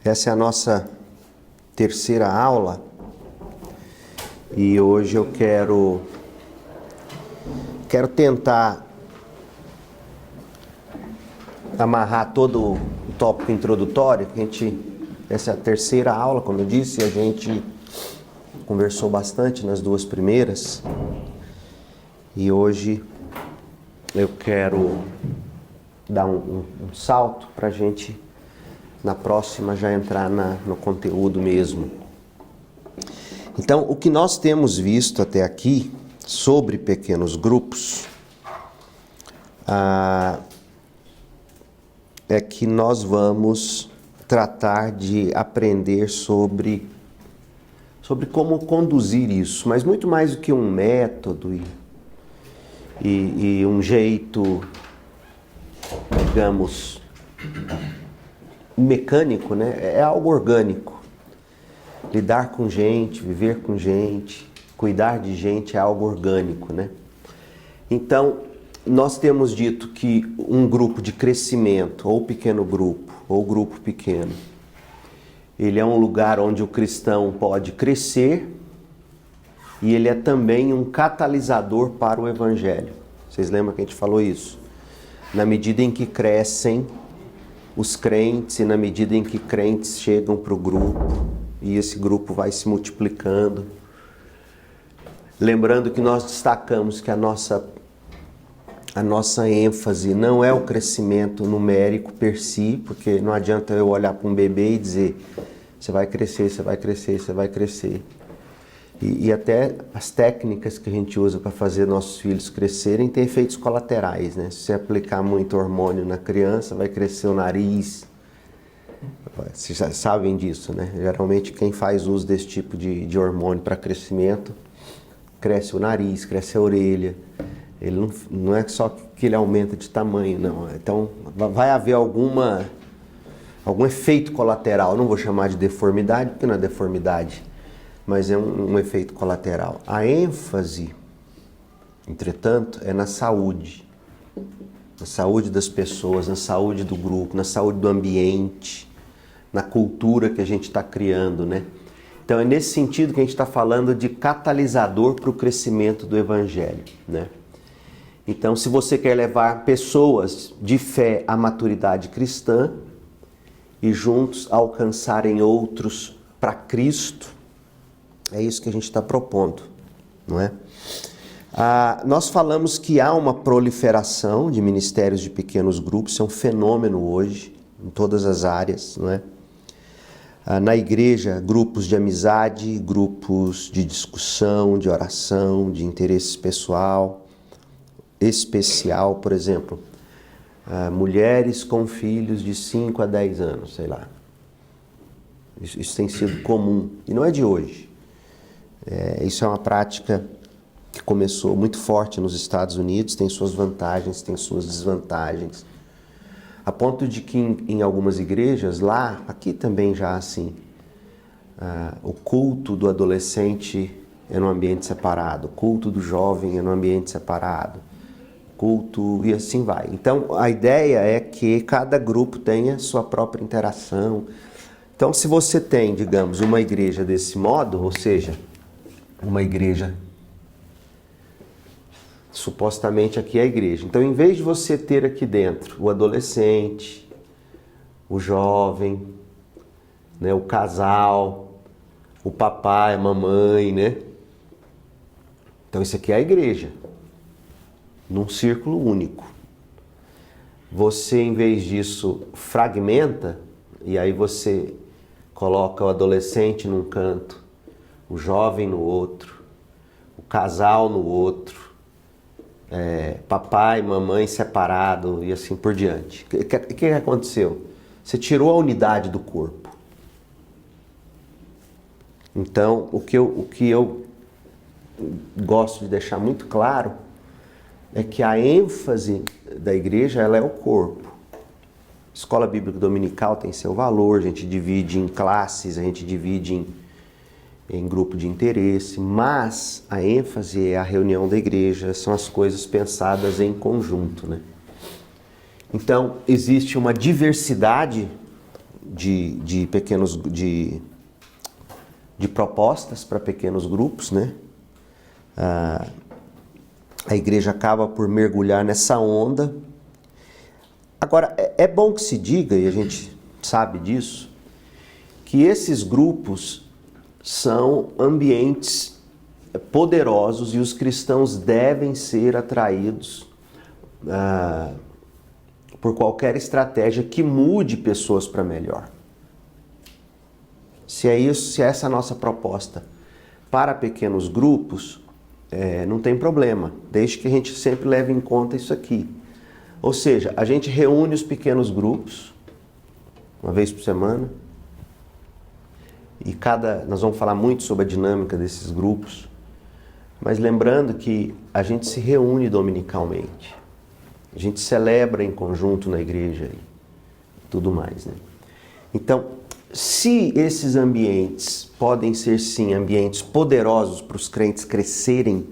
Essa é a nossa terceira aula e hoje eu quero tentar amarrar todo o tópico introdutório. Essa é a terceira aula, como eu disse, a gente conversou bastante nas duas primeiras e hoje eu quero dar um salto para a gente na próxima já entrar no conteúdo mesmo. Então, o que nós temos visto até aqui sobre pequenos grupos é que nós vamos tratar de aprender sobre como conduzir isso, mas muito mais do que um método e um jeito, digamos, mecânico, né? É algo orgânico. Lidar com gente, viver com gente, cuidar de gente é algo orgânico, né? Então, nós temos dito que um grupo de crescimento, ou pequeno grupo, ou grupo pequeno, ele é um lugar onde o cristão pode crescer e ele é também um catalisador para o evangelho. Vocês lembram que a gente falou isso? Na medida em que crescem os crentes e na medida em que crentes chegam para o grupo e esse grupo vai se multiplicando. Lembrando que nós destacamos que a nossa ênfase não é o crescimento numérico per si, porque não adianta eu olhar para um bebê e dizer você vai crescer, você vai crescer, você vai crescer. E até as técnicas que a gente usa para fazer nossos filhos crescerem têm efeitos colaterais, né? Se você aplicar muito hormônio na criança, vai crescer o nariz. Vocês já sabem disso, né? Geralmente quem faz uso desse tipo de hormônio para crescimento, cresce o nariz, cresce a orelha. Ele não é só que ele aumenta de tamanho, não. Então vai haver algum efeito colateral. Eu não vou chamar de deformidade, porque não é deformidade, mas é um efeito colateral. A ênfase, entretanto, é na saúde das pessoas, na saúde do grupo, na saúde do ambiente, na cultura que a gente está criando, né? Então é nesse sentido que a gente está falando de catalisador para o crescimento do evangelho, né? Então, se você quer levar pessoas de fé à maturidade cristã e juntos alcançarem outros para Cristo, é isso que a gente está propondo, não é? Nós falamos que há uma proliferação de ministérios de pequenos grupos, isso é um fenômeno hoje, em todas as áreas, não é? Na igreja, grupos de amizade, grupos de discussão, de oração, de interesse pessoal, especial, por exemplo, mulheres com filhos de 5 a 10 anos, sei lá. Isso tem sido comum, e não é de hoje. Isso é uma prática que começou muito forte nos Estados Unidos, tem suas vantagens, tem suas desvantagens. A ponto de que em algumas igrejas lá, aqui também já assim, o culto do adolescente é num ambiente separado, o culto do jovem é num ambiente separado, culto e assim vai. Então a ideia é que cada grupo tenha sua própria interação. Então se você tem, digamos, uma igreja desse modo, ou seja, uma igreja, supostamente aqui é a igreja. Então, em vez de você ter aqui dentro o adolescente, o jovem, né, o casal, o papai, a mamãe, né? Então, isso aqui é a igreja, num círculo único. Você, em vez disso, fragmenta, e aí você coloca o adolescente num canto, o jovem no outro, o casal no outro, papai, mamãe separado e assim por diante. O que aconteceu? Você tirou a unidade do corpo. Então, o que eu gosto de deixar muito claro é que a ênfase da igreja ela é o corpo. Escola Bíblica Dominical tem seu valor, a gente divide em classes, a gente divide em grupo de interesse, mas a ênfase é a reunião da igreja, são as coisas pensadas em conjunto, né? Então, existe uma diversidade de propostas para pequenos grupos, né? A igreja acaba por mergulhar nessa onda. Agora, é bom que se diga, e a gente sabe disso, que esses grupos são ambientes poderosos e os cristãos devem ser atraídos por qualquer estratégia que mude pessoas para melhor. Se é isso, se é essa a nossa proposta para pequenos grupos, não tem problema, desde que a gente sempre leve em conta isso aqui. Ou seja, a gente reúne os pequenos grupos, uma vez por semana, e nós vamos falar muito sobre a dinâmica desses grupos, mas lembrando que a gente se reúne dominicalmente, a gente celebra em conjunto na igreja e tudo mais, né? Então, se esses ambientes podem ser sim ambientes poderosos para os crentes crescerem,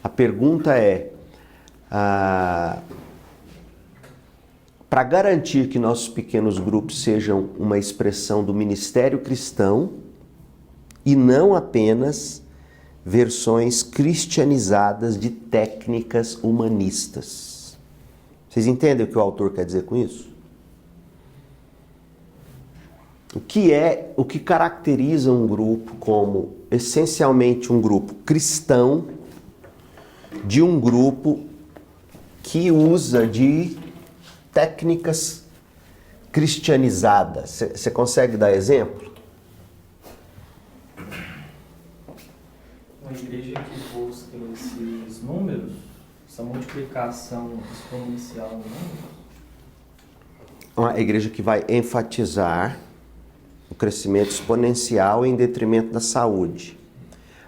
a pergunta é, para garantir que nossos pequenos grupos sejam uma expressão do ministério cristão e não apenas versões cristianizadas de técnicas humanistas. Vocês entendem o que o autor quer dizer com isso? O que caracteriza um grupo como essencialmente um grupo cristão de um grupo que usa de técnicas cristianizadas? Você consegue dar exemplo? Uma igreja que busca esses números, essa multiplicação exponencial no número. Uma igreja que vai enfatizar o crescimento exponencial em detrimento da saúde.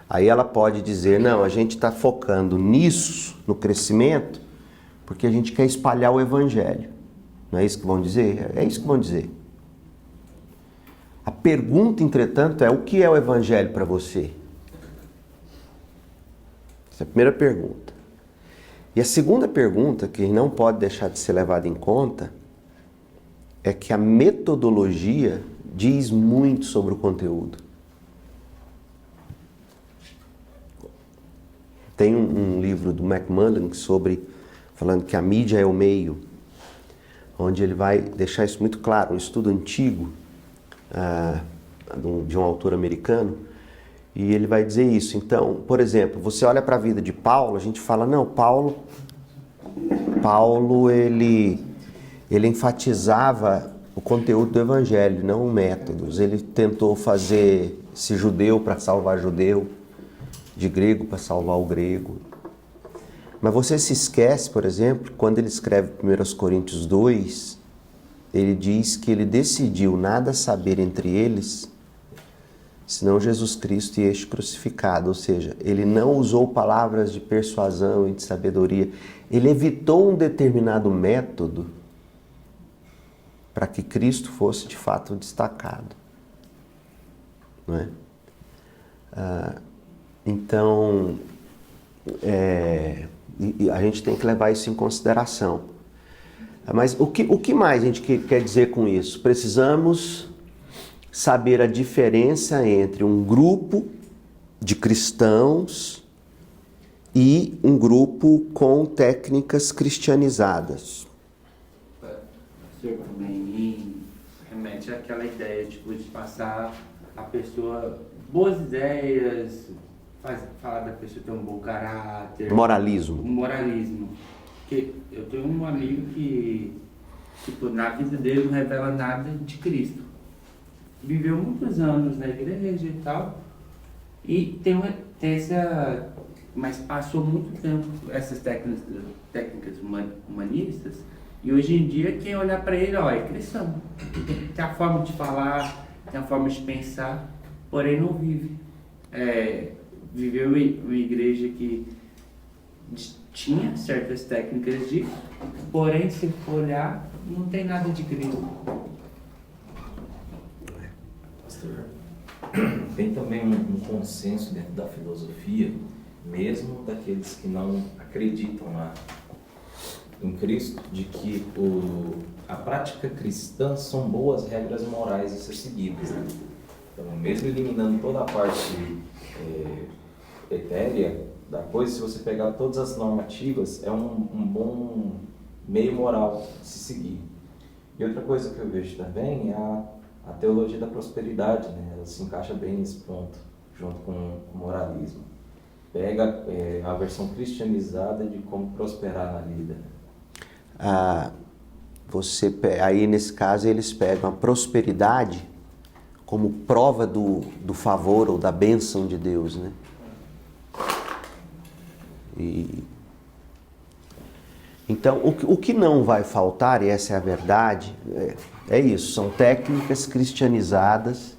Aí ela pode dizer, não, a gente está focando nisso, no crescimento, porque a gente quer espalhar o evangelho. Não é isso que vão dizer? É isso que vão dizer. A pergunta, entretanto, é o que é o evangelho para você? Essa é a primeira pergunta. E a segunda pergunta, que não pode deixar de ser levada em conta, é que a metodologia diz muito sobre o conteúdo. Tem um livro do McMullen falando que a mídia é o meio, onde ele vai deixar isso muito claro, um estudo antigo de um autor americano, e ele vai dizer isso. Então, por exemplo, você olha para a vida de Paulo, a gente fala, não, Paulo ele enfatizava o conteúdo do evangelho, não métodos. Ele tentou fazer esse judeu para salvar judeu, de grego para salvar o grego. Mas você se esquece, por exemplo, quando ele escreve 1 Coríntios 2, ele diz que ele decidiu nada saber entre eles, senão Jesus Cristo e este crucificado. Ou seja, ele não usou palavras de persuasão e de sabedoria. Ele evitou um determinado método para que Cristo fosse de fato destacado. Não é? Então, a gente tem que levar isso em consideração. Mas o que mais a gente quer dizer com isso? Precisamos saber a diferença entre um grupo de cristãos e um grupo com técnicas cristianizadas. Também remete àquela ideia de passar a pessoa boas ideias, falar da pessoa ter um bom caráter. Moralismo. Moralismo. Porque eu tenho um amigo que, na vida dele não revela nada de Cristo. Viveu muitos anos na igreja e tal, e tem essa... Mas passou muito tempo essas técnicas humanistas, e hoje em dia quem olhar para ele, é cristão. Tem a forma de falar, tem a forma de pensar, porém não vive. Viveu uma igreja que tinha certas técnicas porém se for olhar, não tem nada de Cristo. Pastor, tem também um consenso dentro da filosofia, mesmo daqueles que não acreditam em Cristo de que a prática cristã são boas regras morais a ser seguidas, né? Então, mesmo eliminando toda a parte etérea da coisa, se você pegar todas as normativas, é um bom meio moral de se seguir. E outra coisa que eu vejo também é a teologia da prosperidade, né? Ela se encaixa bem nesse ponto, junto com o moralismo. Pega a versão cristianizada de como prosperar na vida. Aí, nesse caso, eles pegam a prosperidade como prova do favor ou da bênção de Deus, né? Então, o que não vai faltar, e essa é a verdade, é isso, são técnicas cristianizadas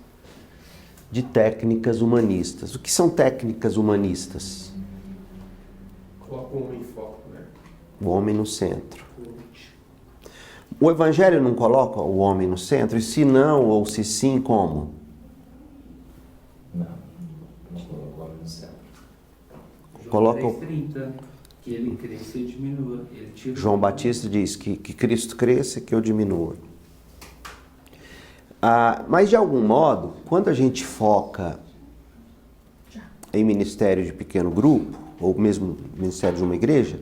de técnicas humanistas. O que são técnicas humanistas? Coloca o homem em foco, né? O homem no centro. O Evangelho não coloca o homem no centro? E se não, ou se sim, como? Não coloca o homem no centro. Coloca João 3,30, que ele cresça e diminua. João Batista diz que Cristo cresça e que eu diminua. Mas de algum modo, quando a gente foca em ministério de pequeno grupo, ou mesmo ministério de uma igreja,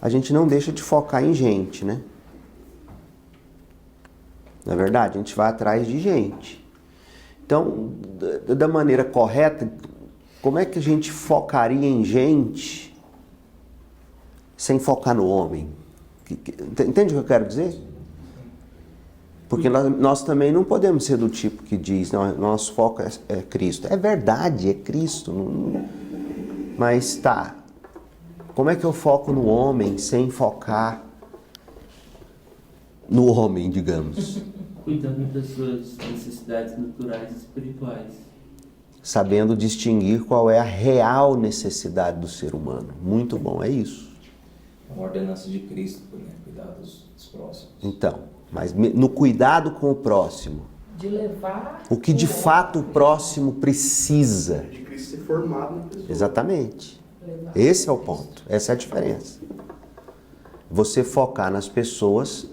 a gente não deixa de focar em gente, né? Na verdade, a gente vai atrás de gente. Então, da maneira correta, como é que a gente focaria em gente sem focar no homem? Entende o que eu quero dizer? Porque nós também não podemos ser do tipo que diz, nosso foco é Cristo. É verdade, é Cristo. Mas tá, como é que eu foco no homem sem focar no homem, digamos? Cuidando das suas necessidades naturais e espirituais. Sabendo distinguir qual é a real necessidade do ser humano. Muito bom, é isso. Uma ordenança de Cristo, né? Cuidar dos próximos. Então, mas no cuidado com o próximo. De levar O que de fato o próximo precisa. De Cristo ser formado na pessoa. Exatamente. Esse é o ponto. Essa é a diferença. Você focar nas pessoas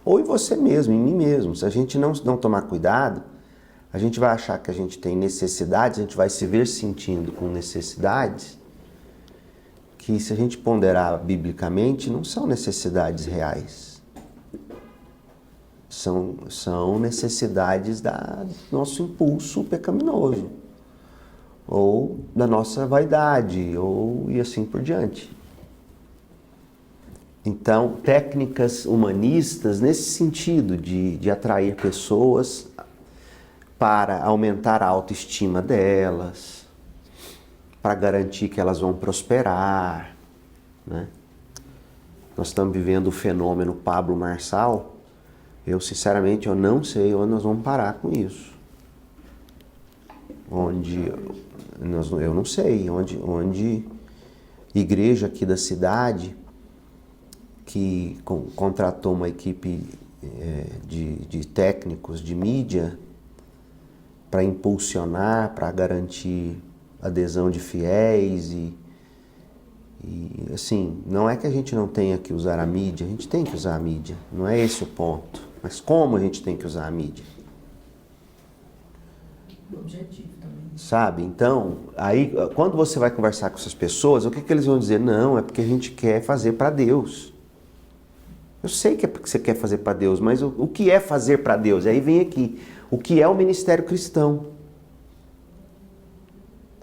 ou em você mesmo, em mim mesmo. Se a gente não tomar cuidado, a gente vai achar que a gente tem necessidades, a gente vai se ver sentindo com necessidades que, se a gente ponderar biblicamente, não são necessidades reais. São necessidades do nosso impulso pecaminoso, ou da nossa vaidade, e assim por diante. Então, técnicas humanistas nesse sentido de atrair pessoas para aumentar a autoestima delas, para garantir que elas vão prosperar, né? Nós estamos vivendo o fenômeno Pablo Marçal. Eu, sinceramente, eu não sei onde nós vamos parar com isso. Eu não sei, onde igreja aqui da cidade que contratou uma equipe de técnicos de mídia para impulsionar, para garantir adesão de fiéis e assim, não é que a gente não tenha que usar a mídia, a gente tem que usar a mídia, não é esse o ponto, mas como a gente tem que usar a mídia? O objetivo também. Sabe? Então, aí quando você vai conversar com essas pessoas, o que eles vão dizer? Não, é porque a gente quer fazer para Deus. Eu sei que é porque você quer fazer para Deus, mas o que é fazer para Deus? Aí vem aqui, o que é o ministério cristão?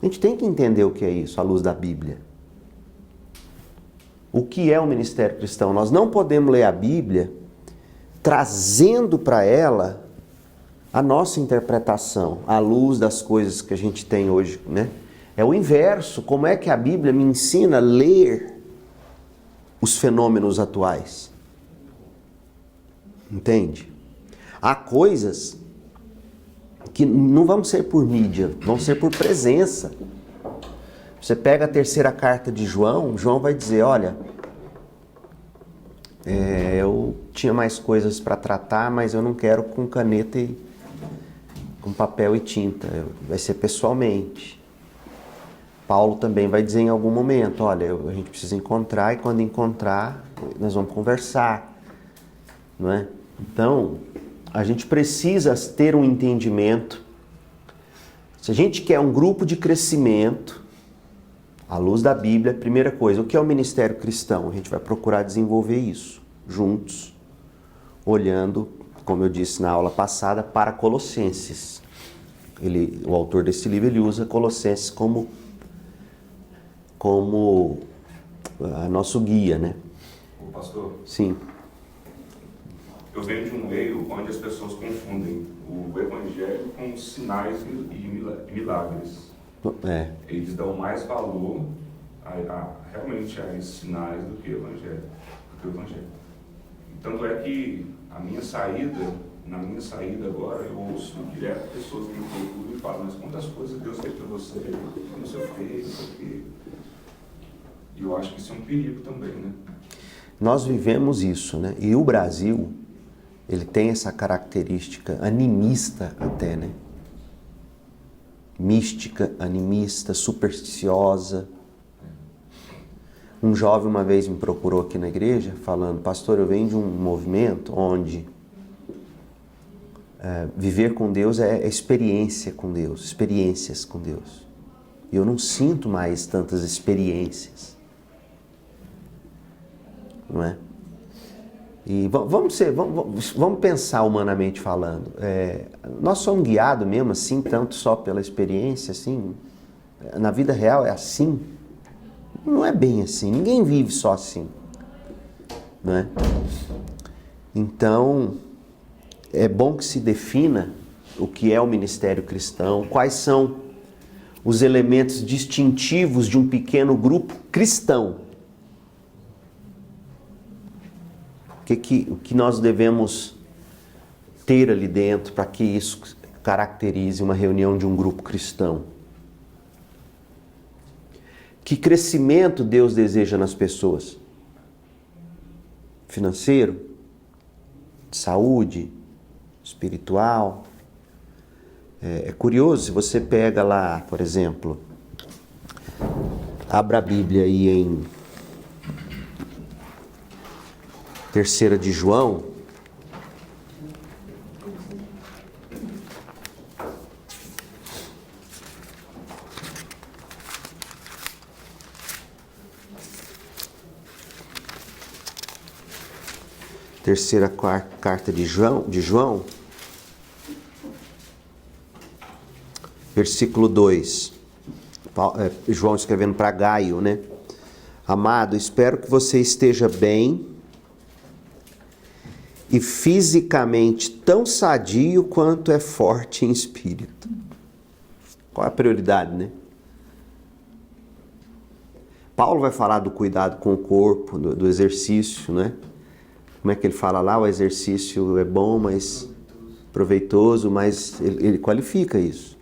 A gente tem que entender o que é isso, à luz da Bíblia. O que é o ministério cristão? Nós não podemos ler a Bíblia trazendo para ela a nossa interpretação, à luz das coisas que a gente tem hoje, né? É o inverso. Como é que a Bíblia me ensina a ler os fenômenos atuais? Entende? Há coisas que não vão ser por mídia, vão ser por presença. Você pega a terceira carta de João, João vai dizer, olha, eu tinha mais coisas para tratar, mas eu não quero com caneta e com papel e tinta, vai ser pessoalmente. Paulo também vai dizer em algum momento, olha, a gente precisa encontrar, e quando encontrar, nós vamos conversar, não é? Então, a gente precisa ter um entendimento. Se a gente quer um grupo de crescimento, à luz da Bíblia, primeira coisa, o que é o ministério cristão? A gente vai procurar desenvolver isso, juntos, olhando, como eu disse na aula passada, para Colossenses. O autor desse livro, ele usa Colossenses como nosso guia, né? Ô, pastor, Sim. eu venho de um meio onde as pessoas confundem o evangelho com sinais e milagres. É. Eles dão mais valor realmente a esses sinais do que o evangelho. Tanto é que na minha saída agora, eu ouço direto pessoas que me procuram e falam, mas quantas coisas Deus fez para você, não sei o quê, não sei o quê. E eu acho que isso é um perigo também, né? Nós vivemos isso, né? E o Brasil, ele tem essa característica animista até, né? Mística, animista, supersticiosa. Um jovem uma vez me procurou aqui na igreja falando, pastor, eu venho de um movimento onde viver com Deus é experiência com Deus, experiências com Deus. E eu não sinto mais tantas experiências. Não é? E vamos pensar humanamente falando. Nós somos guiados mesmo assim, tanto só pela experiência, assim. Na vida real é assim. Não é bem assim. Ninguém vive só assim. Não é? Então, é bom que se defina o que é o ministério cristão, quais são os elementos distintivos de um pequeno grupo cristão. O que nós devemos ter ali dentro para que isso caracterize uma reunião de um grupo cristão? Que crescimento Deus deseja nas pessoas? Financeiro? De saúde? Espiritual? É curioso, se você pega lá, por exemplo, abra a Bíblia aí em 3ª de João, terceira carta de João, versículo 2, João escrevendo para Gaio, né? Amado, espero que você esteja bem e fisicamente tão sadio quanto é forte em espírito. Qual é a prioridade, né? Paulo vai falar do cuidado com o corpo, do exercício, né? Como é que ele fala lá? O exercício é bom, mas proveitoso, mas ele qualifica isso.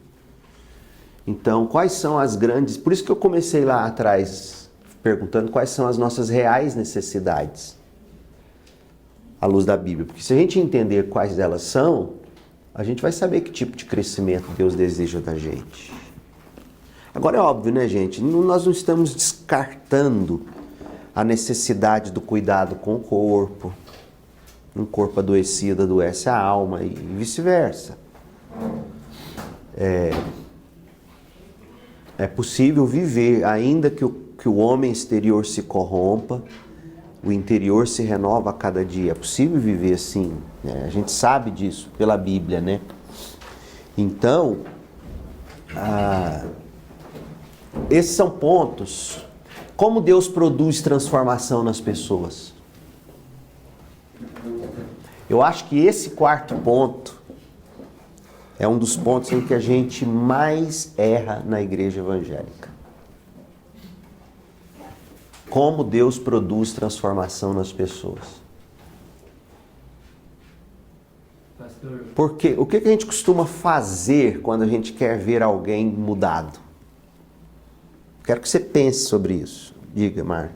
Então, quais são as grandes... Por isso que eu comecei lá atrás perguntando quais são as nossas reais necessidades à luz da Bíblia. Porque se a gente entender quais delas são, a gente vai saber que tipo de crescimento Deus deseja da gente. Agora é óbvio, né, gente? Nós não estamos descartando a necessidade do cuidado com o corpo. Um corpo adoecido adoece a alma e vice-versa. É possível viver, ainda que o homem exterior se corrompa, o interior se renova a cada dia. É possível viver assim, né? A gente sabe disso pela Bíblia, né? Então, esses são pontos. Como Deus produz transformação nas pessoas? Eu acho que esse 4º ponto é um dos pontos em que a gente mais erra na igreja evangélica. Como Deus produz transformação nas pessoas. Pastor, Porque o que a gente costuma fazer quando a gente quer ver alguém mudado? Quero que você pense sobre isso. Diga, Marco.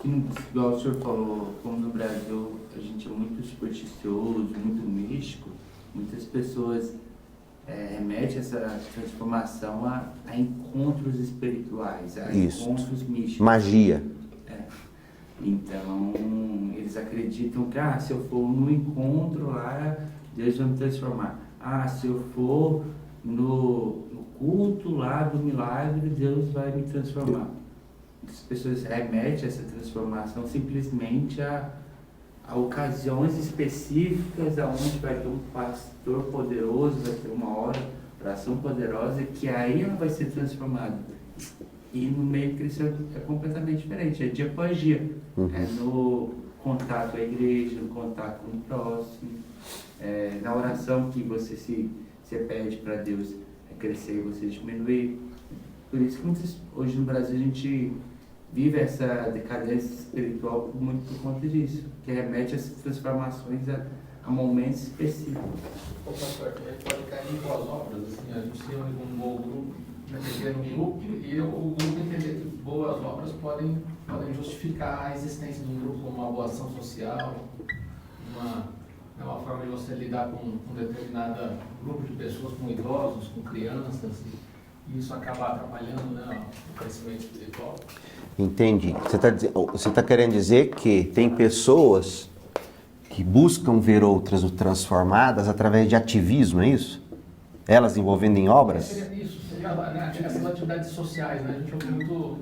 Igual o senhor falou, como no Brasil a gente é muito supersticioso, muito místico, muitas pessoas remete essa transformação a encontros espirituais, a Isso. encontros místicos. Magia. Então, eles acreditam que, se eu for no encontro lá, Deus vai me transformar. Se eu for no culto lá do milagre, Deus vai me transformar. As pessoas remetem essa transformação simplesmente a ocasiões específicas, onde vai ter um pastor poderoso, vai ter uma oração poderosa, que aí ela vai ser transformada. E no meio cristão é completamente diferente, é dia após dia. É no contato com a igreja, no contato com o próximo, na oração que você se pede para Deus crescer e você diminuir. Por isso que hoje no Brasil a gente vive essa decadência espiritual muito por conta disso, que remete essas transformações a momentos específicos. O pastor também pode cair em boas obras, assim, a gente se une com um bom grupo, um pequeno grupo, e o grupo entender que boas obras podem justificar a existência de um grupo como uma boa ação social, uma forma de você lidar com um determinado grupo de pessoas, com idosos, com crianças, e isso acaba atrapalhando, né, o crescimento espiritual. Entendi. Você tá querendo dizer que tem pessoas que buscam ver outras transformadas através de ativismo, é isso? Elas envolvendo em obras? Seria isso, seria essas atividades sociais, né? A gente ouve muito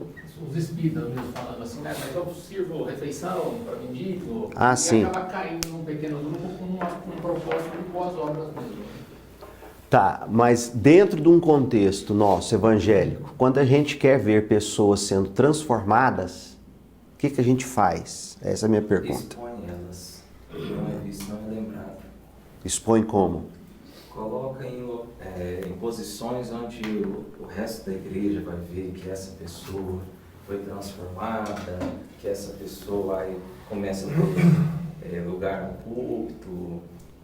os espíritas mesmo falando assim, né? Mas eu sirvo refeição para mendigo, e sim. acaba caindo num pequeno grupo com um propósito de boas obras mesmo. Tá, mas dentro de um contexto nosso evangélico, quando a gente quer ver pessoas sendo transformadas, o que a gente faz? Essa é a minha pergunta. Expõe elas. Não é visto, não é lembrado. Expõe como? Coloca em posições onde o resto da igreja vai ver que essa pessoa foi transformada, que essa pessoa aí começa a ter lugar no culto.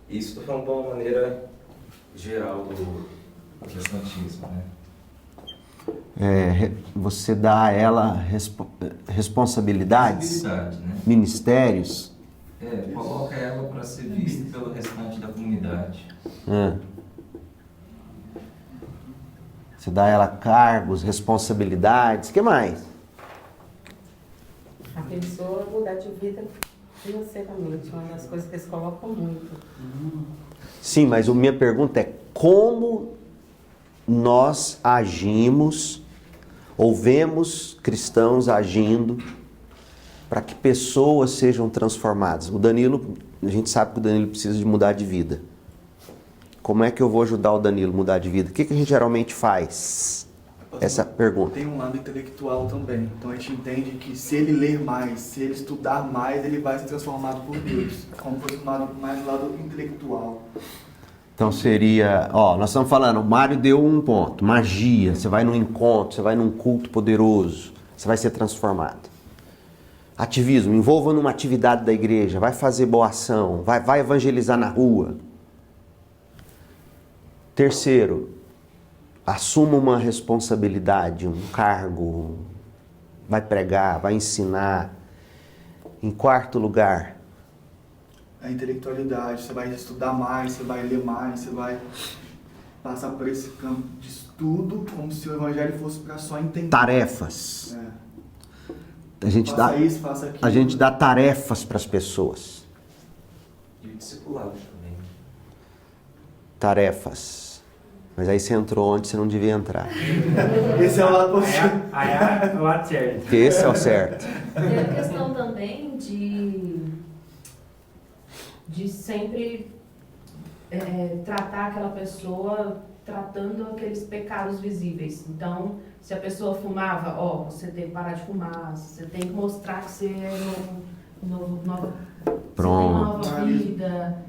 Isso foi uma boa maneira geral do protestantismo, né? Você dá a ela responsabilidades, Né? ministérios. Coloca ela para ser vista pelo restante da comunidade. Você dá a ela cargos, responsabilidades, o que mais? A pessoa mudar de vida financeiramente, uma das coisas que eles colocam muito. Sim, mas a minha pergunta é como nós agimos ou vemos cristãos agindo para que pessoas sejam transformadas. O Danilo, a gente sabe que o Danilo precisa de mudar de vida. Como é que eu vou ajudar o Danilo a mudar de vida? O que a gente geralmente faz? Essa pergunta. Tem um lado intelectual também. Então a gente entende que se ele ler mais, se ele estudar mais, ele vai ser transformado por Deus. Como foi mais do lado intelectual. Então seria, nós estamos falando, o Mário deu um ponto, magia, você vai num encontro, você vai num culto poderoso, você vai ser transformado. Ativismo, envolva numa atividade da igreja, vai fazer boa ação, vai evangelizar na rua. Terceiro, assuma uma responsabilidade, um cargo, vai pregar, vai ensinar. Em quarto lugar, A intelectualidade, você vai estudar mais, você vai ler mais, você vai passar por esse campo de estudo como se o evangelho fosse para só entender. tarefas. A gente Faça dá, isso, faça aquilo. a gente dá tarefas para as pessoas. E o discipulado também. Tarefas. Mas aí você entrou onde você não devia entrar. Esse é o lado positivo. Aí é o lado certo. Porque esse é o certo. Tem a questão também de sempre tratar aquela pessoa tratando aqueles pecados visíveis. Então, se a pessoa fumava, você tem que parar de fumar, você tem que mostrar que você é nova, Pronto. você tem nova vida.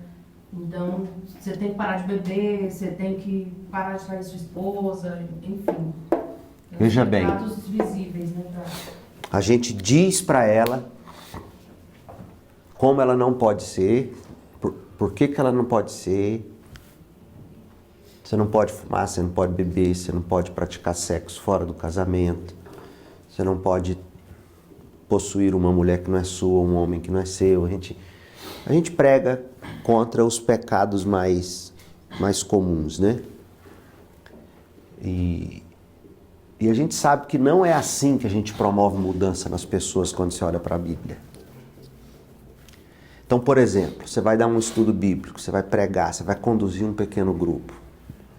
Então, você tem que parar de beber, você tem que parar de trair sua esposa, enfim. Veja bem. Pecados visíveis, né? A gente diz para ela como ela não pode ser, por que ela não pode ser. Você não pode fumar, você não pode beber, você não pode praticar sexo fora do casamento, você não pode possuir uma mulher que não é sua, um homem que não é seu. A gente prega contra os pecados mais comuns, né? E a gente sabe que não é assim que a gente promove mudança nas pessoas quando você olha para a Bíblia. Então, por exemplo, você vai dar um estudo bíblico, você vai pregar, você vai conduzir um pequeno grupo.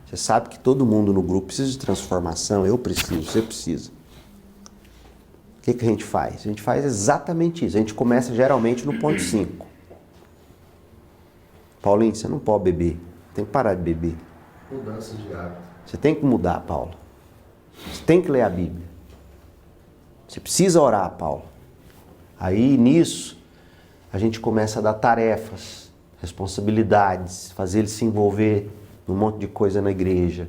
Você sabe que todo mundo no grupo precisa de transformação, eu preciso, você precisa. O que a gente faz? A gente faz exatamente isso. A gente começa geralmente no ponto 5. Paulinho, você não pode beber. Tem que parar de beber. Mudança de hábito. Você tem que mudar, Paulo. Você tem que ler a Bíblia. Você precisa orar, Paulo. Aí, nisso, a gente começa a dar tarefas, responsabilidades, fazer ele se envolver num monte de coisa na igreja.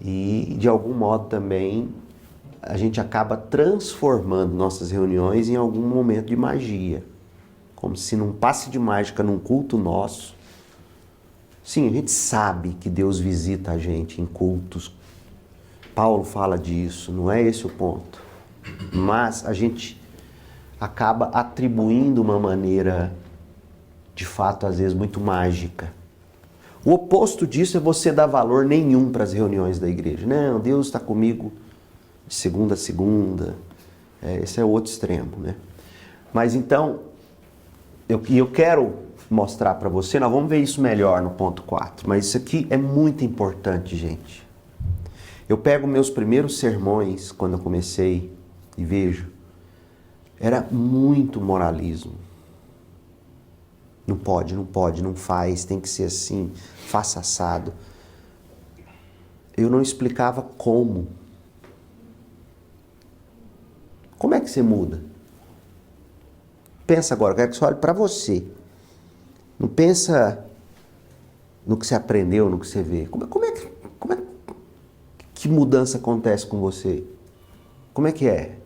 E, de algum modo, também, a gente acaba transformando nossas reuniões em algum momento de magia. Como se num passe de mágica, num culto nosso. Sim, a gente sabe que Deus visita a gente em cultos. Paulo fala disso, não é esse o ponto. Mas a gente acaba atribuindo uma maneira, de fato, às vezes muito mágica. O oposto disso é você dar valor nenhum para as reuniões da igreja. Não, Deus está comigo de segunda a segunda. Esse é o outro extremo, né? Mas então, eu quero mostrar para você, nós vamos ver isso melhor no ponto 4, mas isso aqui é muito importante, gente. Eu pego meus primeiros sermões, quando eu comecei, e vejo, era muito moralismo. Não pode, não faz, tem que ser assim, faça assado. Eu não explicava como. Como é que você muda? Pensa agora, eu quero que você olhe para você. Não pensa no que você aprendeu, no que você vê. Que mudança acontece com você? Como é que é?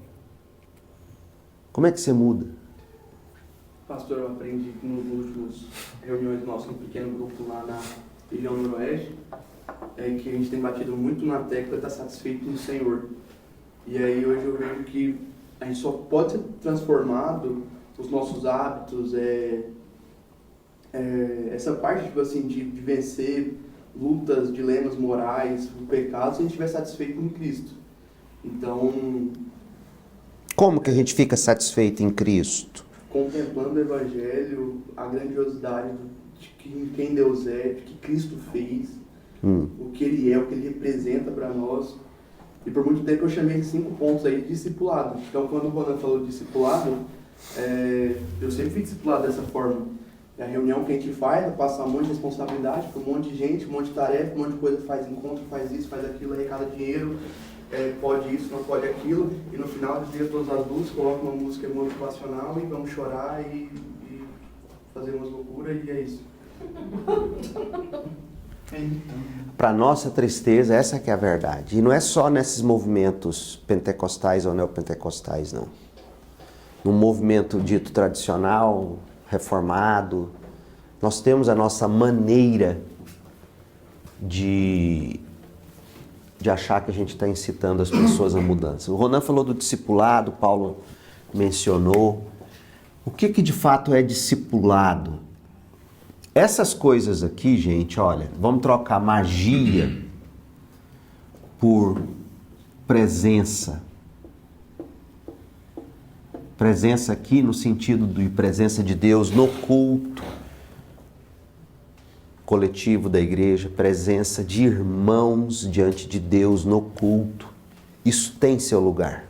Como é que você muda? Pastor, eu aprendi nos últimos reuniões nossas, um pequeno grupo lá na região noroeste, que a gente tem batido muito na tecla de estar satisfeito no Senhor. E aí hoje eu vejo que a gente só pode ser transformado, os nossos hábitos, essa parte tipo assim, de vencer lutas, dilemas morais, o pecado, se a gente estiver satisfeito em Cristo. Então... Como que a gente fica satisfeito em Cristo? Contemplando o Evangelho, a grandiosidade de quem Deus é, de que Cristo fez, o que Ele é, o que Ele representa para nós. E por muito tempo eu chamei de 5 pontos aí de discipulado. Então quando o Ronan falou de discipulado, eu sempre fui discipulado dessa forma. É a reunião que a gente faz, passa um monte de responsabilidade para um monte de gente, um monte de tarefa, um monte de coisa, faz encontro, faz isso, faz aquilo, arrecada dinheiro, pode isso, não pode aquilo, e no final desliga todas as luzes, coloca uma música motivacional e vamos chorar e fazer umas loucuras e é isso. Para nossa tristeza, essa que é a verdade. E não é só nesses movimentos pentecostais ou neopentecostais, não. No movimento dito tradicional, reformado, nós temos a nossa maneira de achar que a gente está incitando as pessoas à mudança. O Ronan falou do discipulado, o Paulo mencionou. O que de fato é discipulado? Essas coisas aqui, gente, olha, vamos trocar magia por presença. Presença aqui no sentido de presença de Deus no culto coletivo da igreja, presença de irmãos diante de Deus no culto. Isso tem seu lugar.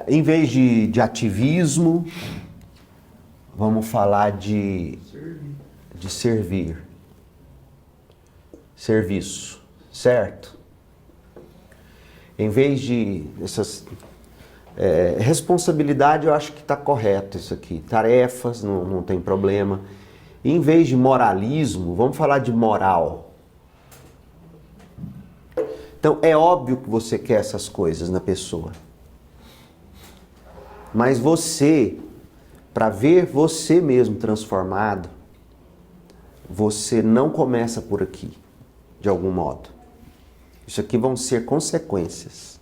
Em vez de ativismo, vamos falar de servir. Serviço, certo? Em vez de essas... responsabilidade, eu acho que está correto isso aqui. Tarefas, não tem problema. E em vez de moralismo, vamos falar de moral. Então, é óbvio que você quer essas coisas na pessoa. Mas você, para ver você mesmo transformado, você não começa por aqui, de algum modo. Isso aqui vão ser consequências.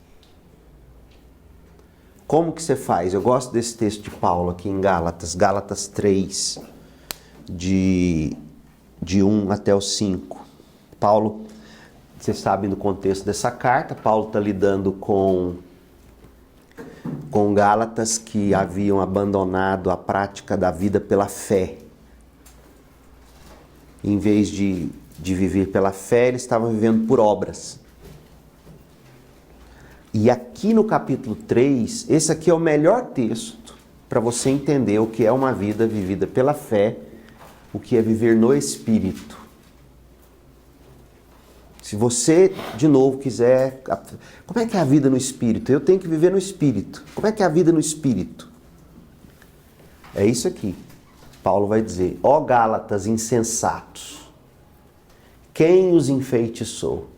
Como que você faz? Eu gosto desse texto de Paulo aqui em Gálatas 3, de de 1 até o 5. Paulo, vocês sabem do contexto dessa carta, Paulo está lidando com Gálatas que haviam abandonado a prática da vida pela fé. Em vez de viver pela fé, eles estavam vivendo por obras. E aqui no capítulo 3, esse aqui é o melhor texto para você entender o que é uma vida vivida pela fé, o que é viver no Espírito. Se você, de novo, quiser... Como é que é a vida no Espírito? Eu tenho que viver no Espírito. Como é que é a vida no Espírito? É isso aqui. Paulo vai dizer: ó Gálatas insensatos, quem os enfeitiçou?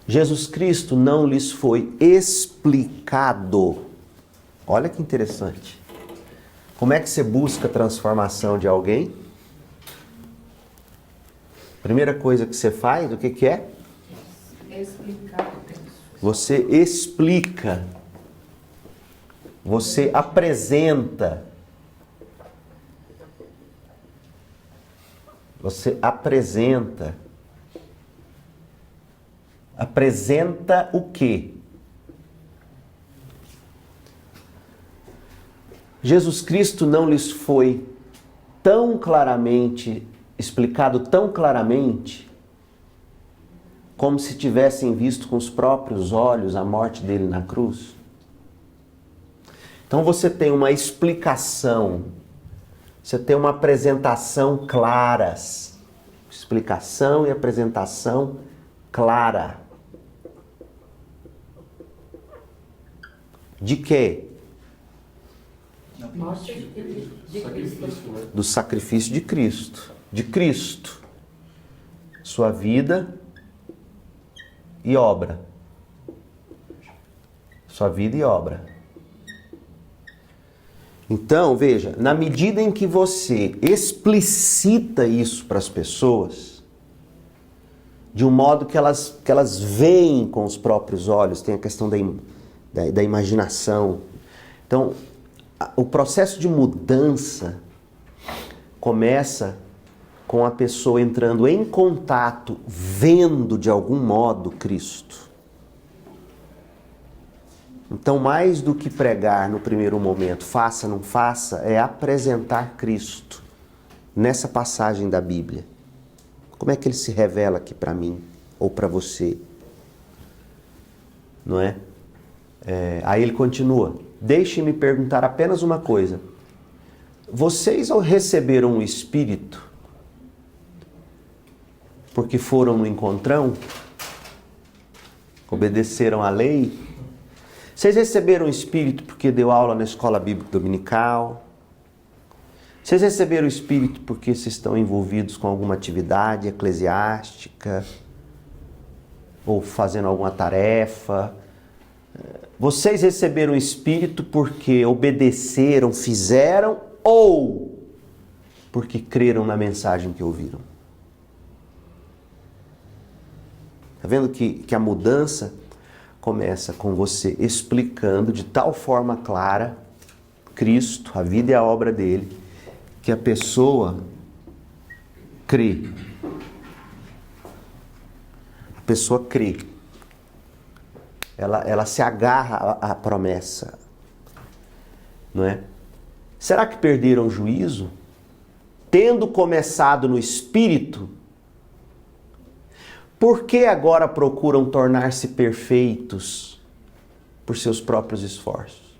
Jesus Cristo não lhes foi explicado. Olha que interessante. Como é que você busca a transformação de alguém? Primeira coisa que você faz, o que é? Explicar. Você explica. Você apresenta. Você apresenta. Apresenta o quê? Jesus Cristo não lhes foi tão claramente explicado, tão claramente, como se tivessem visto com os próprios olhos a morte dele na cruz. Então você tem uma explicação, você tem uma apresentação claras. Explicação e apresentação clara. De quê? Morte de Cristo. Do sacrifício de Cristo. De Cristo. Sua vida e obra. Sua vida e obra. Então, veja, na medida em que você explicita isso para as pessoas, de um modo que elas veem com os próprios olhos, tem a questão da imaginação. Então, o processo de mudança começa com a pessoa entrando em contato, vendo de algum modo Cristo. Então, mais do que pregar no primeiro momento, faça, não faça, é apresentar Cristo nessa passagem da Bíblia. Como é que ele se revela aqui para mim ou para você? Não é? Aí ele continua: deixe-me perguntar apenas uma coisa. Vocês receberam o Espírito porque foram no encontrão? Obedeceram à lei? Vocês receberam o Espírito porque deu aula na escola bíblica dominical? Vocês receberam o Espírito porque vocês estão envolvidos com alguma atividade eclesiástica? Ou fazendo alguma tarefa? Vocês receberam o Espírito porque obedeceram, fizeram, ou porque creram na mensagem que ouviram? Está vendo que a mudança começa com você explicando de tal forma clara Cristo, a vida e a obra dele, que a pessoa crê. A pessoa crê. Ela se agarra à promessa. Não é? Será que perderam o juízo? Tendo começado no Espírito, por que agora procuram tornar-se perfeitos por seus próprios esforços?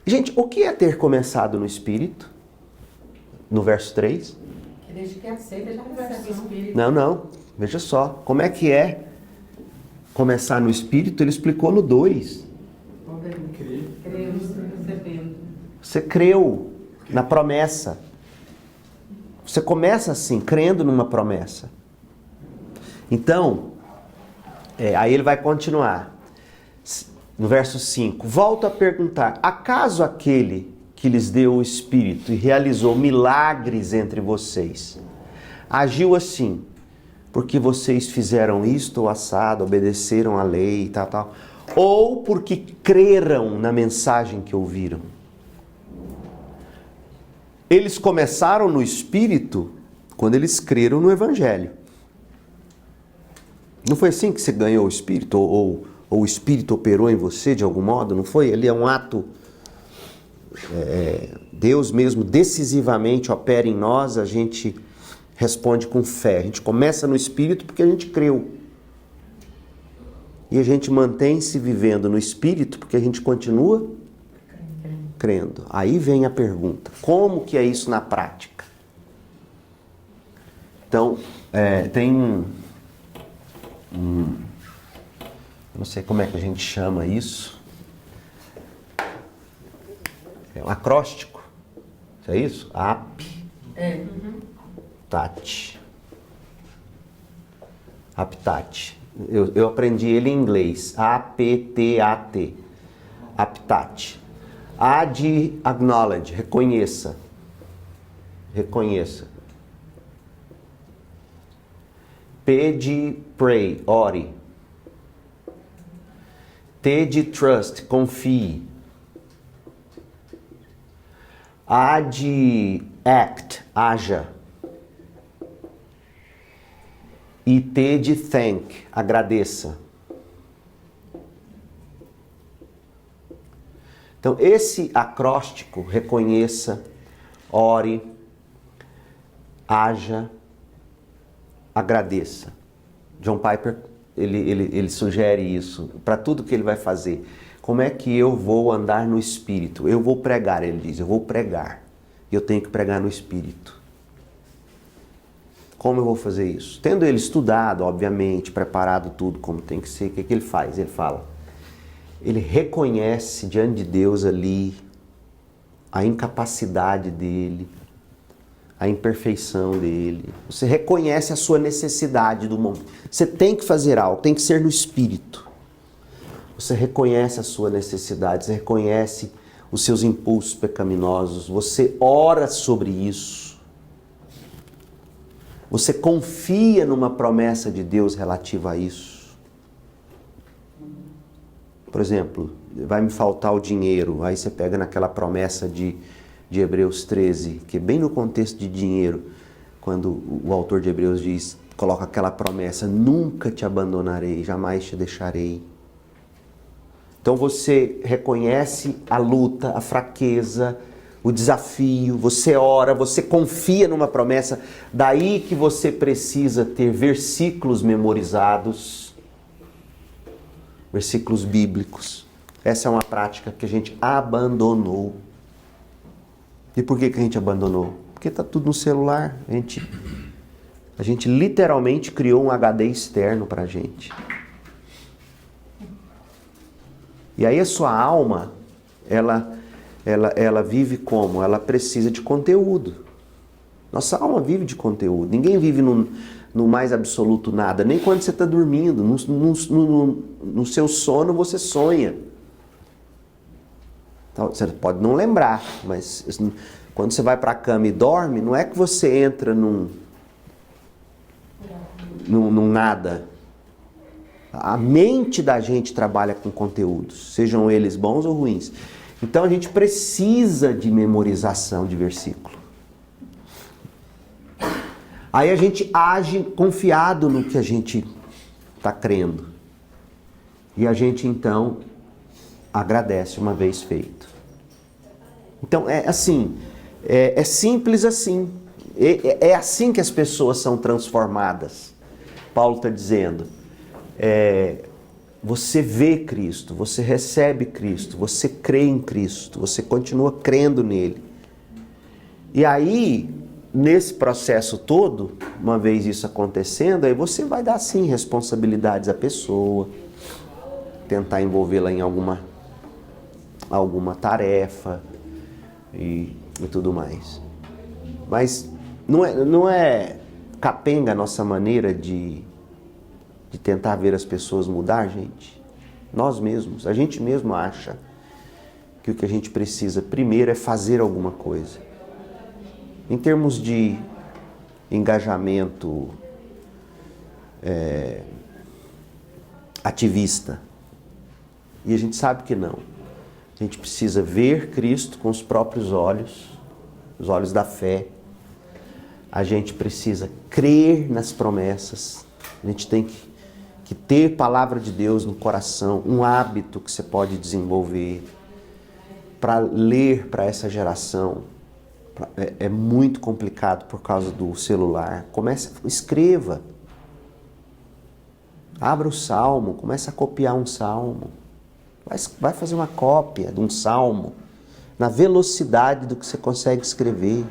Gente, o que é ter começado no Espírito? No verso 3? Que desde que aceita já recebe o Espírito. Não. Veja só. Como é que é começar no Espírito? Ele explicou no 2. Creu, recebendo. Você creu na promessa. Você começa assim, crendo numa promessa. Então, aí ele vai continuar. No verso 5, volto a perguntar: acaso aquele que lhes deu o Espírito e realizou milagres entre vocês agiu assim porque vocês fizeram isto ou assado, obedeceram à lei e tal, ou porque creram na mensagem que ouviram? Eles começaram no Espírito quando eles creram no Evangelho. Não foi assim que você ganhou o Espírito? Ou o Espírito operou em você de algum modo? Não foi? Ele é um ato... Deus mesmo decisivamente opera em nós, a gente responde com fé. A gente começa no Espírito porque a gente creu. E a gente mantém-se vivendo no Espírito porque a gente continua crendo. Aí vem a pergunta, como que é isso na prática? Então, tem eu não sei como é que a gente chama isso. É um acróstico. É isso? Aptat. Aptat. Eu aprendi ele em inglês. A-P-T-A-T. Aptat. A de acknowledge, reconheça. Reconheça. P de pray, ore. T de trust, confie. A de act, haja. E T de thank, agradeça. Então, esse acróstico, reconheça, ore, haja, agradeça. John Piper, ele sugere isso para tudo que ele vai fazer. Como é que eu vou andar no Espírito? Eu vou pregar, ele diz, eu vou pregar. E eu tenho que pregar no Espírito. Como eu vou fazer isso? Tendo ele estudado, obviamente, preparado tudo como tem que ser, o que ele faz? Ele fala, ele reconhece diante de Deus ali a incapacidade dele, a imperfeição dele. Você reconhece a sua necessidade do momento. Você tem que fazer algo, tem que ser no Espírito. Você reconhece a sua necessidade, você reconhece os seus impulsos pecaminosos, você ora sobre isso. Você confia numa promessa de Deus relativa a isso. Por exemplo, vai me faltar o dinheiro, aí você pega naquela promessa de Hebreus 13, que é bem no contexto de dinheiro, quando o autor de Hebreus diz, coloca aquela promessa, nunca te abandonarei, jamais te deixarei. Então você reconhece a luta, a fraqueza, o desafio, você ora, você confia numa promessa, daí que você precisa ter versículos memorizados, versículos bíblicos. Essa é uma prática que a gente abandonou. E por que a gente abandonou? Porque está tudo no celular. A gente literalmente criou um HD externo para a gente. E aí a sua alma, ela vive como? Ela precisa de conteúdo. Nossa alma vive de conteúdo. Ninguém vive no mais absoluto nada. Nem quando você está dormindo. No seu sono você sonha. Então, você pode não lembrar, mas quando você vai para a cama e dorme, não é que você entra num nada. A mente da gente trabalha com conteúdos, sejam eles bons ou ruins. Então a gente precisa de memorização de versículo. Aí a gente age confiado no que a gente está crendo. E a gente então agradece uma vez feito. Então é assim, é simples assim. É assim que as pessoas são transformadas. Paulo está dizendo, você vê Cristo, você recebe Cristo, você crê em Cristo, você continua crendo nele. E aí, nesse processo todo, uma vez isso acontecendo, aí você vai dar sim responsabilidades à pessoa, tentar envolvê-la em alguma tarefa e tudo mais. Mas não é capenga a nossa maneira de tentar ver as pessoas mudar, gente? Nós mesmos, a gente mesmo acha que o que a gente precisa primeiro é fazer alguma coisa. Em termos de engajamento ativista. E a gente sabe que não. A gente precisa ver Cristo com os próprios olhos, os olhos da fé, a gente precisa crer nas promessas, a gente tem que ter palavra de Deus no coração, um hábito que você pode desenvolver para ler para essa geração. É muito complicado por causa do celular. Escreva. Abra o salmo, comece a copiar um salmo. Vai fazer uma cópia de um salmo na velocidade do que você consegue escrever.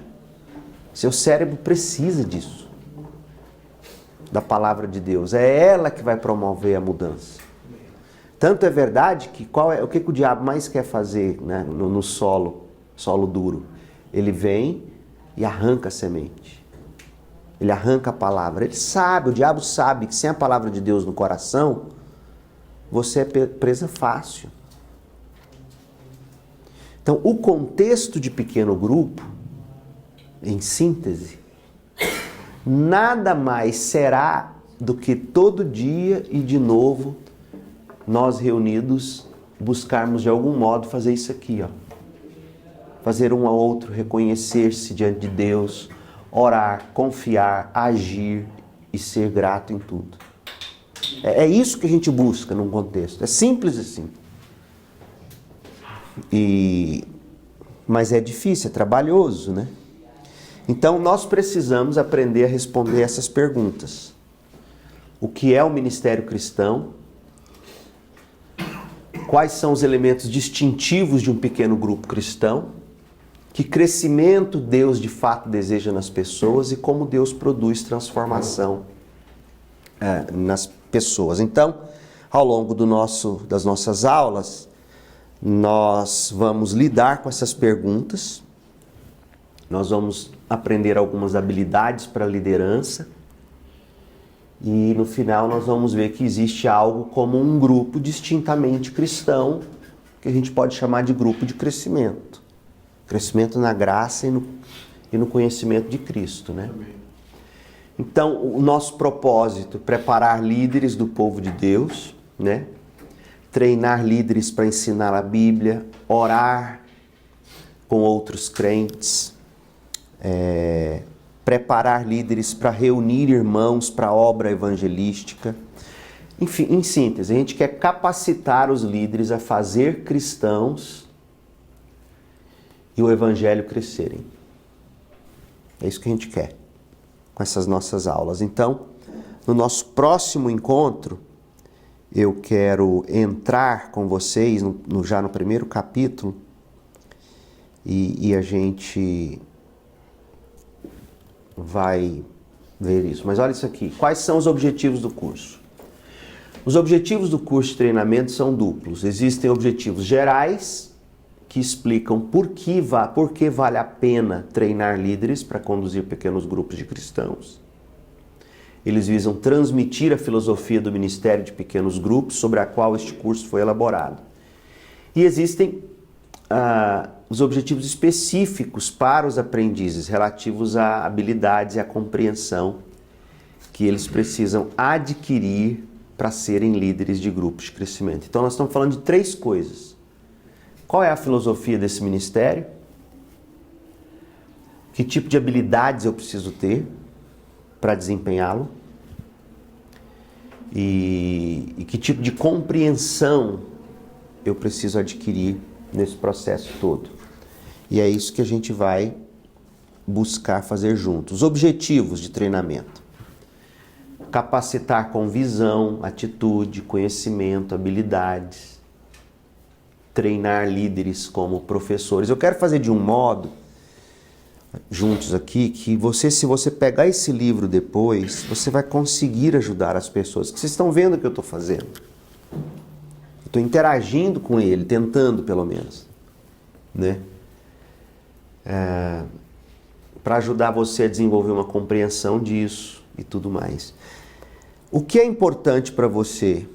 Seu cérebro precisa disso, da palavra de Deus. É ela que vai promover a mudança. Tanto é verdade que o que o diabo mais quer fazer, né, no solo duro? Ele vem e arranca a semente. Ele arranca a palavra. O diabo sabe que sem a palavra de Deus no coração, você é presa fácil. Então, o contexto de pequeno grupo, em síntese, nada mais será do que todo dia e de novo nós reunidos buscarmos de algum modo fazer isso aqui, ó. Fazer um ao outro reconhecer-se diante de Deus, orar, confiar, agir e ser grato em tudo. É isso que a gente busca num contexto. É simples assim. Mas é difícil, é trabalhoso, né? Então nós precisamos aprender a responder essas perguntas. O que é o ministério cristão? Quais são os elementos distintivos de um pequeno grupo cristão? Que crescimento Deus de fato deseja nas pessoas e como Deus produz transformação nas pessoas. Então, ao longo das nossas aulas, nós vamos lidar com essas perguntas, nós vamos aprender algumas habilidades para a liderança e no final nós vamos ver que existe algo como um grupo distintamente cristão, que a gente pode chamar de grupo de crescimento. Crescimento na graça e no conhecimento de Cristo, né? Então, o nosso propósito é preparar líderes do povo de Deus, né? Treinar líderes para ensinar a Bíblia, orar com outros crentes, preparar líderes para reunir irmãos para a obra evangelística. Enfim, em síntese, a gente quer capacitar os líderes a fazer cristãos e o evangelho crescerem. É isso que a gente quer com essas nossas aulas. Então, no nosso próximo encontro, eu quero entrar com vocês já no primeiro capítulo e a gente vai ver isso. Mas olha isso aqui. Quais são os objetivos do curso? Os objetivos do curso de treinamento são duplos. Existem objetivos gerais, que explicam por que vale a pena treinar líderes para conduzir pequenos grupos de cristãos. Eles visam transmitir a filosofia do ministério de pequenos grupos sobre a qual este curso foi elaborado. E existem os objetivos específicos para os aprendizes relativos a habilidades e a compreensão que eles precisam adquirir para serem líderes de grupos de crescimento. Então nós estamos falando de 3 coisas. Qual é a filosofia desse ministério? Que tipo de habilidades eu preciso ter para desempenhá-lo? E que tipo de compreensão eu preciso adquirir nesse processo todo? E é isso que a gente vai buscar fazer juntos. Os objetivos de treinamento: capacitar com visão, atitude, conhecimento, habilidades. Treinar líderes como professores. Eu quero fazer de um modo, juntos aqui, que se você pegar esse livro depois, você vai conseguir ajudar as pessoas. Vocês estão vendo o que eu estou fazendo? Estou interagindo com ele, tentando pelo menos, né? Para ajudar você a desenvolver uma compreensão disso e tudo mais. O que é importante para você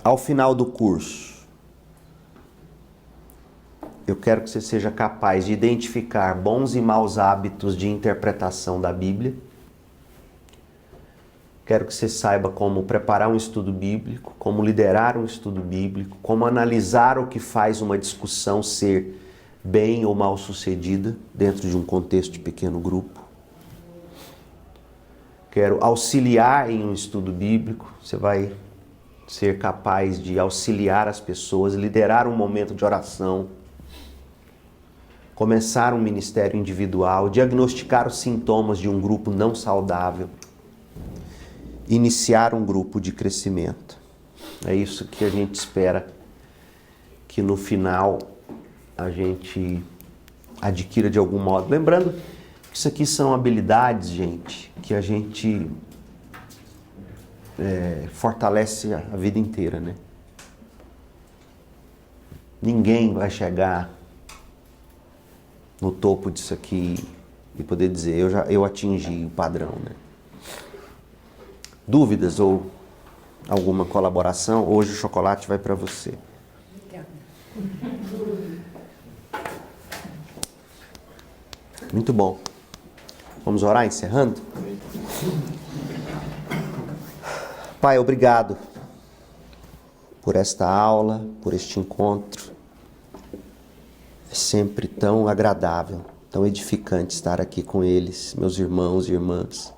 ao final do curso? Eu quero que você seja capaz de identificar bons e maus hábitos de interpretação da Bíblia. Quero que você saiba como preparar um estudo bíblico, como liderar um estudo bíblico, como analisar o que faz uma discussão ser bem ou mal sucedida dentro de um contexto de pequeno grupo. Quero auxiliar em um estudo bíblico. Você vai ser capaz de auxiliar as pessoas, liderar um momento de oração, começar um ministério individual, diagnosticar os sintomas de um grupo não saudável, iniciar um grupo de crescimento. É isso que a gente espera que no final a gente adquira de algum modo. Lembrando que isso aqui são habilidades, gente, que a gente fortalece a vida inteira, né? Ninguém vai chegar no topo disso aqui e poder dizer, eu atingi o padrão, né? Dúvidas ou alguma colaboração? Hoje o chocolate vai para você. Muito bom. Vamos orar encerrando? Pai, obrigado por esta aula, por este encontro. É sempre tão agradável, tão edificante estar aqui com eles, meus irmãos e irmãs,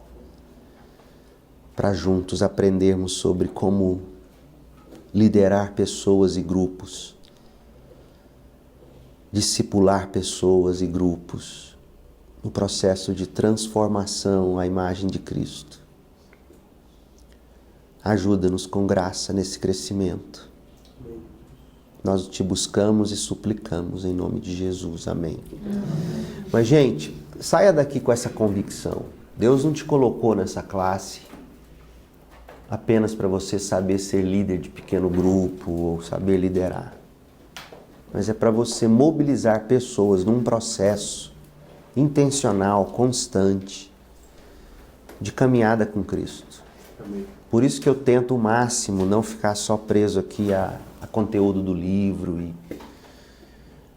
para juntos aprendermos sobre como liderar pessoas e grupos, discipular pessoas e grupos no processo de transformação à imagem de Cristo. Ajuda-nos com graça nesse crescimento. Nós te buscamos e suplicamos em nome de Jesus. Amém. Mas, gente, saia daqui com essa convicção. Deus não te colocou nessa classe apenas para você saber ser líder de pequeno grupo ou saber liderar. Mas é para você mobilizar pessoas num processo intencional, constante, de caminhada com Cristo. Por isso que eu tento o máximo não ficar só preso aqui a conteúdo do livro.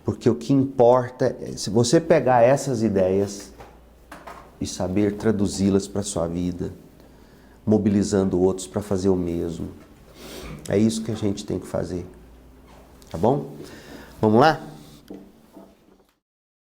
Porque o que importa é se você pegar essas ideias e saber traduzi-las para a sua vida, mobilizando outros para fazer o mesmo. É isso que a gente tem que fazer. Tá bom? Vamos lá?